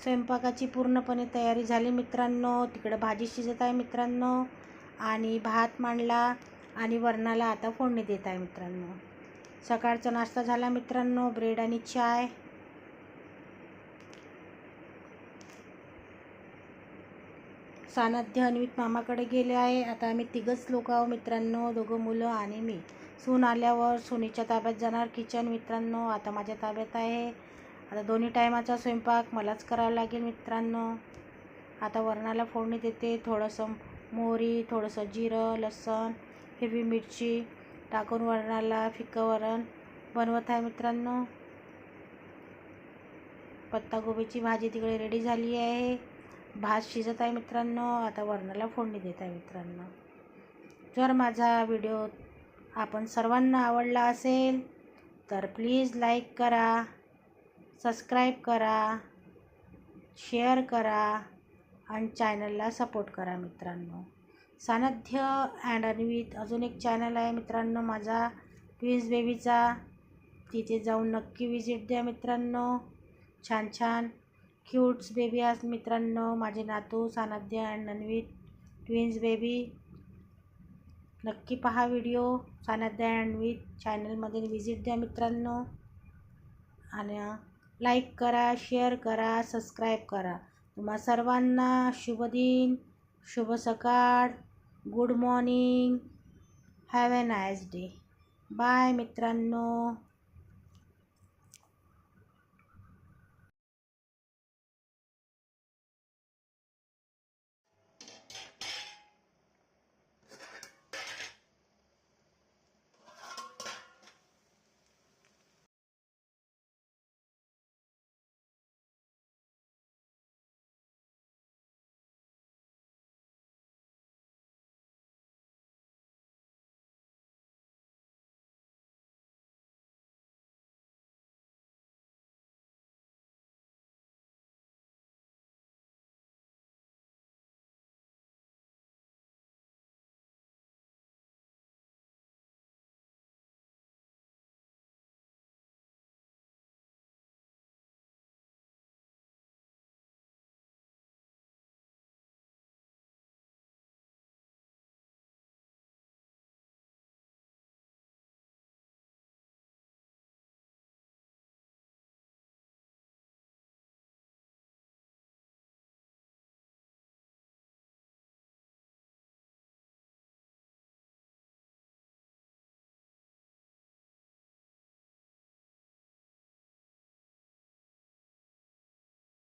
स्वयंपाकाची पूर्णपणे तयारी झाली मित्रांनो. तिकडं भाजी शिजत आहे मित्रांनो आणि भात मांडला आणि वरणाला आता फोडणी देत आहे मित्रांनो. सकाळचा नाश्ता झाला मित्रांनो, ब्रेड आणि चाय. सानध्य अन्वित मामाकडे गेले आहे. आता आम्ही तिघंच लोक आहो मित्रांनो, दोघं मुलं आणि मी. सून आल्यावर सुनीच्या ताब्यात जाणार किचन मित्रांनो. आता माझ्या ताब्यात आहे. आता दोन्ही टायमाचा स्वयंपाक मलाच करावा लागेल मित्रांनो. आता वरणाला फोडणी देते. थोडंसं मोहरी, थोडंसं जिरं, लसूण, हिरवी मिरची टाकून वरणाला फिक्कं वरण बनवत आहे मित्रांनो. पत्तागोबीची भाजी तिकडे रेडी झाली आहे. भात शिजत आहे मित्रांनो. आता वरणाला फोडणी देत आहे मित्रांनो. जर माझा व्हिडिओ आपण सर्वांना आवडला असेल तर प्लीज लाईक करा, सबस्क्राईब करा, शेअर करा आणि चॅनलला सपोर्ट करा मित्रांनो. सानध्य अँड अन्वित अजून एक चॅनल आहे मित्रांनो माझा, ट्विन्स बेबीचा. तिथे जाऊन नक्की विजिट द्या मित्रांनो. छान छान क्यूट्स बेबी आहेत मित्रांनो. माझे नातू सानध्य अँड अन्वित ट्विन्स बेबी. नक्की पहा व्हिडिओ. सानध्य अँड अन्वित चॅनलमध्ये विजिट द्या मित्रांनो आणि लाईक करा, शेअर करा, सबस्क्राईब करा. तुम्हा सर्वांना शुभ दिन, शुभ सकाळ, good morning, have a nice day. Bye मित्रांनो.